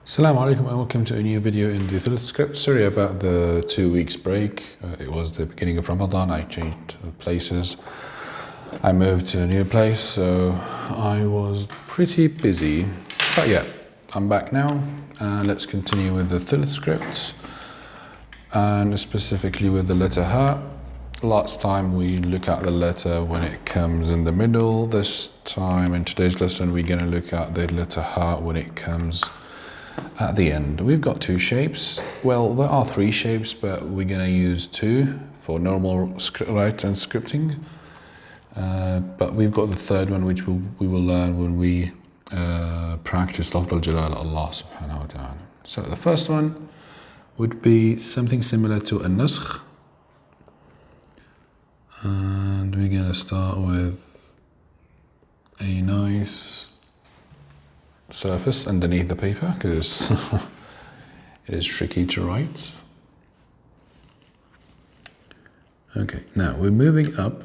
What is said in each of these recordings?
Assalamu alaikum and welcome to a new video in the Thuluth script. Sorry about the 2 weeks break. It was the beginning of Ramadan. I changed places. I moved to a new place, so I was pretty busy. But yeah, I'm back now. Let's continue with the Thuluth script and specifically with the letter Ha. Last time we look at the letter when it comes in the middle. This time in today's lesson we're going to look at the letter Ha when it comes at the end. We've got two shapes. Well, there are three shapes, but we're going to use two for normal write and scripting. But we've got the third one, which we will learn when we practice Lafz al-Jalal Allah subhanahu wa ta'ala. So the first one would be something similar to a naskh. And we're going to start with a nice surface underneath the paper because it is tricky to write. Okay, now we're moving up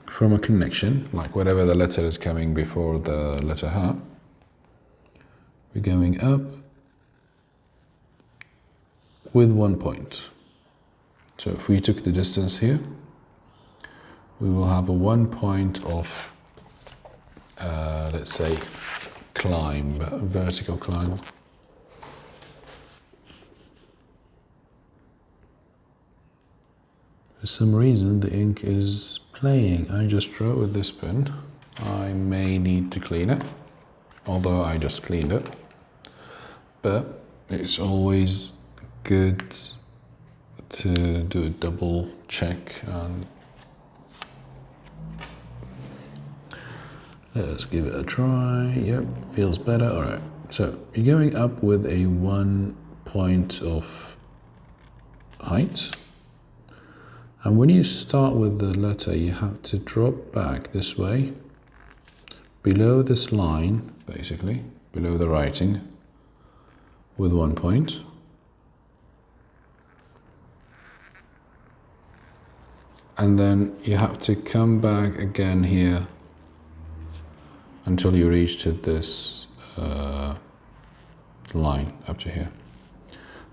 from a connection, like whatever the letter is coming before the letter Ha. We're going up with 1 point. So if we took the distance here, we will have a 1 point of let's say climb, vertical climb. For some reason the ink is playing. I just drew it with this pen. I may need to clean it, although I just cleaned it. But it's always good to do a double check and let's give it a try. Yep, feels better. All right. So you're going up with a 1 point of height. And when you start with the letter, you have to drop back this way, below this line, basically, below the writing, with 1 point. And then you have to come back again here until you reach to this line up to here.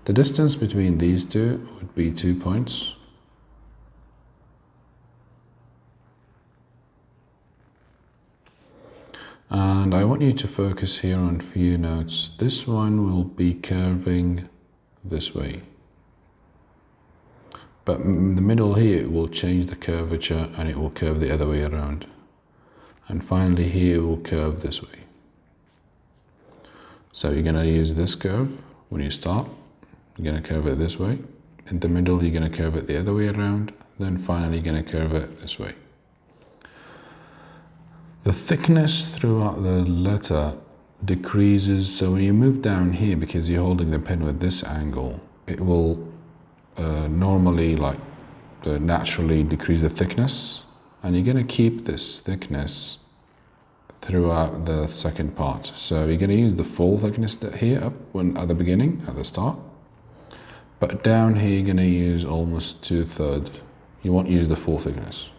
The distance between these two would be 2 points. And I want you to focus here on few notes. This one will be curving this way. But in the middle here, it will change the curvature and it will curve the other way around. And finally here will curve this way. So you're going to use this curve when you start. You're going to curve it this way. In the middle you're going to curve it the other way around. Then finally you're going to curve it this way. The thickness throughout the letter decreases. So when you move down here, because you're holding the pen with this angle, it will normally naturally decrease the thickness. And you're going to keep this thickness throughout the second part. So you're going to use the full thickness here up at the beginning, at the start. But down here you're going to use almost 2/3. You won't use the full thickness.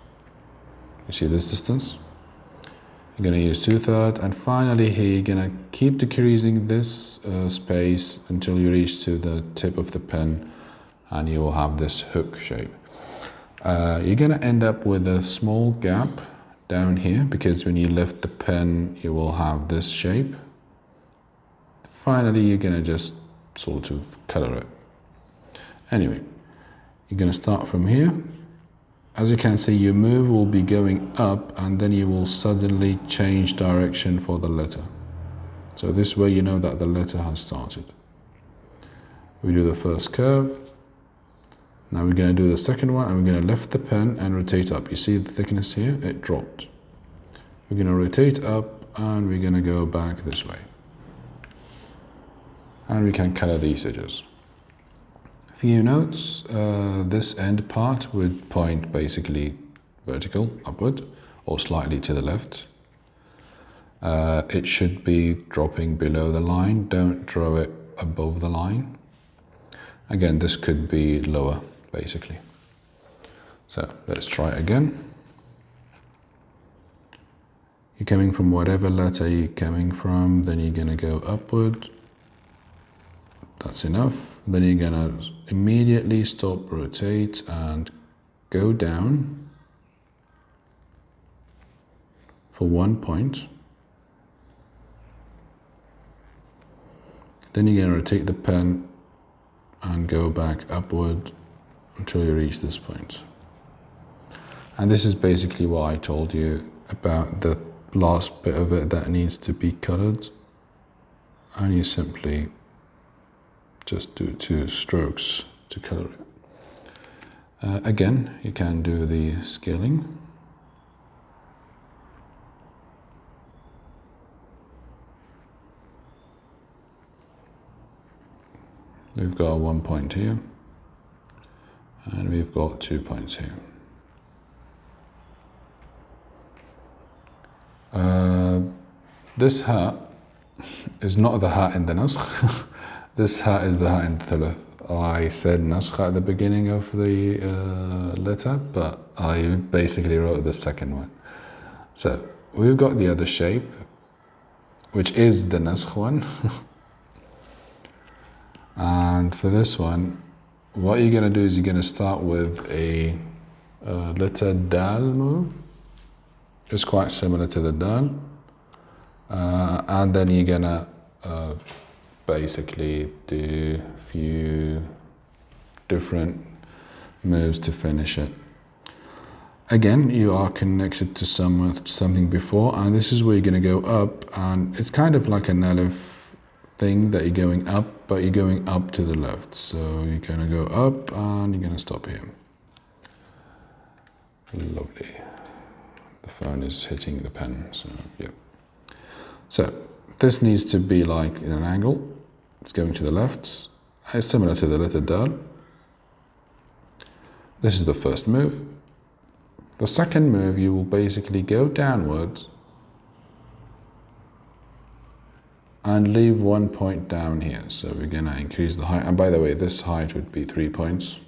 You see this distance? You're going to use 2/3. And finally here you're going to keep decreasing this space until you reach to the tip of the pen and you will have this hook shape. You're going to end up with a small gap down here because when you lift the pen you will have this shape. Finally you're going to just sort of color it. Anyway, you're going to start from here. As you can see, your move will be going up and then you will suddenly change direction for the letter. So this way you know that the letter has started. We do the first curve. Now we're going to do the second one and we're going to lift the pen and rotate up. You see the thickness here? It dropped. We're going to rotate up and we're going to go back this way. And we can color these edges. Few notes. This end part would point basically vertical, upward, or slightly to the left. It should be dropping below the line. Don't draw it above the line. Again, this could be lower, basically. So let's try it again. You're coming from whatever letter you're coming from, then you're going to go upward. That's enough. Then you're going to immediately stop, rotate, and go down for 1 point. Then you're going to rotate the pen and go back upward until you reach this point. And this is basically what I told you about the last bit of it that needs to be colored. And you simply just do 2 strokes to color it. Again, you can do the scaling. We've got 1 point here, and we've got 2 points here. This hat is not the hat in the naskh. This hat is the hat in the thuluth. I said naskh at the beginning of the letter, but I basically wrote the second one. So we've got the other shape, which is the naskh one. And for this one, what you're going to do is you're going to start with a letter dal move. It's quite similar to the dal. And then you're going to basically do a few different moves to finish it. Again, you are connected to something before, and this is where you're going to go up, and it's kind of like an aleph thing that you're going up, but you're going up to the left. So you're going to go up and you're going to stop here. Lovely. The phone is hitting the pen, so yeah. So this needs to be like in an angle. It's going to the left. It's similar to the letter dal. This is the first move. The second move, you will basically go downwards and leave 1 point down here. So we're going to increase the height. And by the way, this height would be 3 points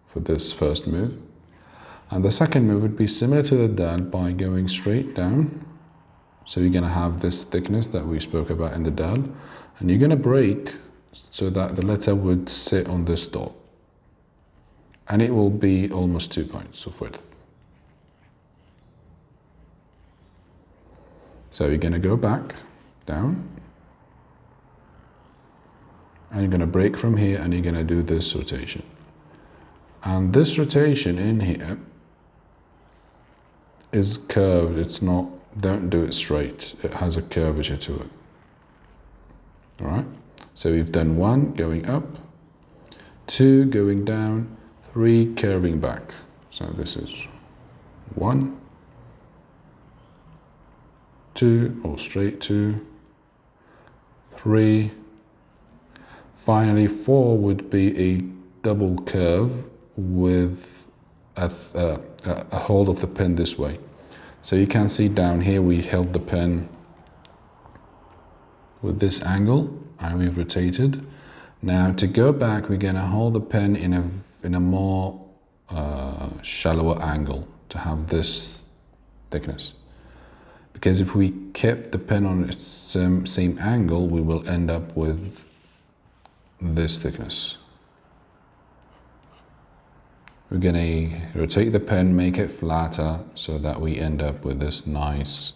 for this first move. And the second move would be similar to the dal by going straight down. So you're going to have this thickness that we spoke about in the dal, and you're going to break so that the letter would sit on this dot. And it will be almost 2 points of width. So you're going to go back, down, and you're going to break from here, and you're going to do this rotation. And this rotation in here is curved. It's not, don't do it straight. It has a curvature to it. All right? So we've done 1 going up, 2 going down, 3 curving back. So this is 1, 2, or straight 2, 3. Finally, 4 would be a double curve with a hold of the pen this way. So you can see down here we held the pen with this angle and we've rotated. Now to go back, we're going to hold the pen in a more shallower angle to have this thickness. Because if we kept the pen on its same angle, we will end up with this thickness. We're going to rotate the pen, make it flatter so that we end up with this nice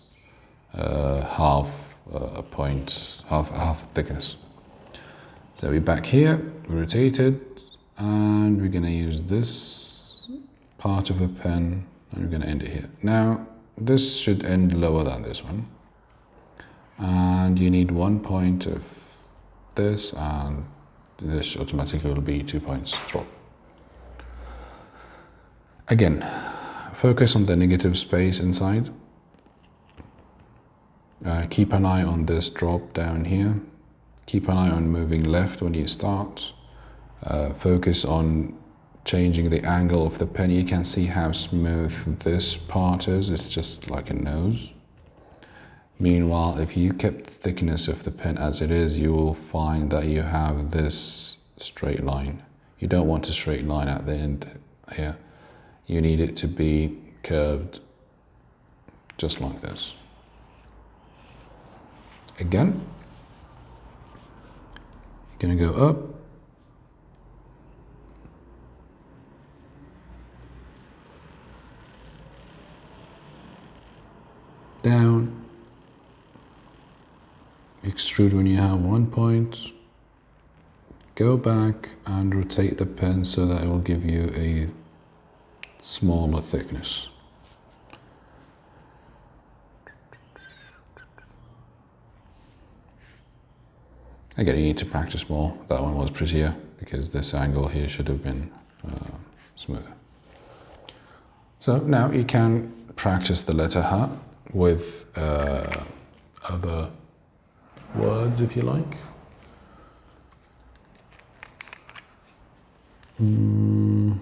half thickness. So we're back here, we rotate it, and we're going to use this part of the pen, and we're going to end it here. Now, this should end lower than this one. And you need 1 point of this, and this automatically will be 2 points drop. Again, focus on the negative space inside. Keep an eye on this drop down here. Keep an eye on moving left when you start. Focus on changing the angle of the pen. You can see how smooth this part is. It's just like a nose. Meanwhile, if you kept the thickness of the pen as it is, you will find that you have this straight line. You don't want a straight line at the end here. You need it to be curved, just like this. Again, you're going to go up, down, extrude when you have 1 point, go back and rotate the pen so that it will give you a smaller thickness. Again, you need to practice more. That one was prettier because this angle here should have been smoother. So now you can practice the letter H with other words if you like. You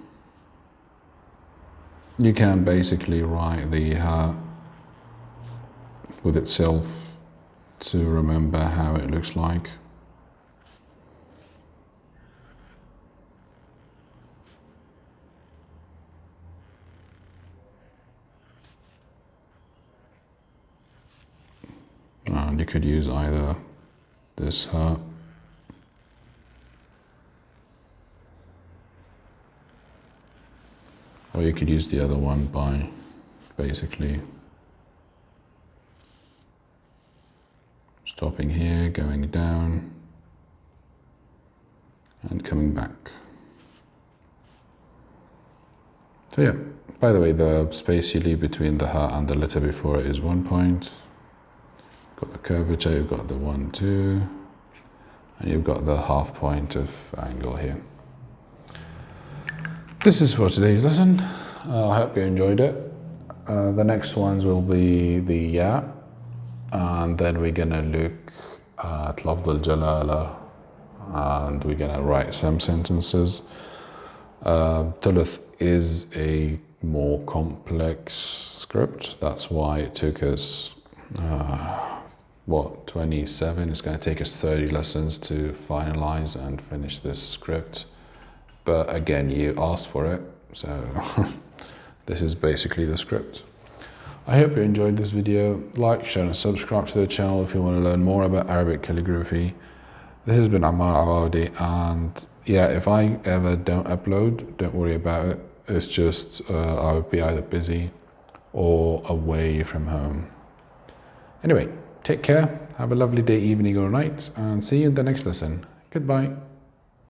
can basically write the H with itself to remember how it looks like. And you could use either this H or you could use the other one by basically stopping here, going down and coming back. So yeah, by the way, the space you leave between the H and the letter before it is 1 point. Got the curvature, you've got the 1, 2, and you've got the half point of angle here. This is for today's lesson. I hope you enjoyed it. The next ones will be the ya, and then we're gonna look at Lafz al-Jalala, and we're gonna write some sentences. Thuluth is a more complex script. That's why it took us 27. It's going to take us 30 lessons to finalize and finish this script. But again, you asked for it, so this is basically the script. I hope you enjoyed this video. Like, share and subscribe to the channel if you want to learn more about Arabic calligraphy. This has been Ammar Awadi, and yeah, if I ever don't upload, don't worry about it. It's just I would be either busy or away from home. Anyway, take care, have a lovely day, evening or night, and see you in the next lesson. Goodbye.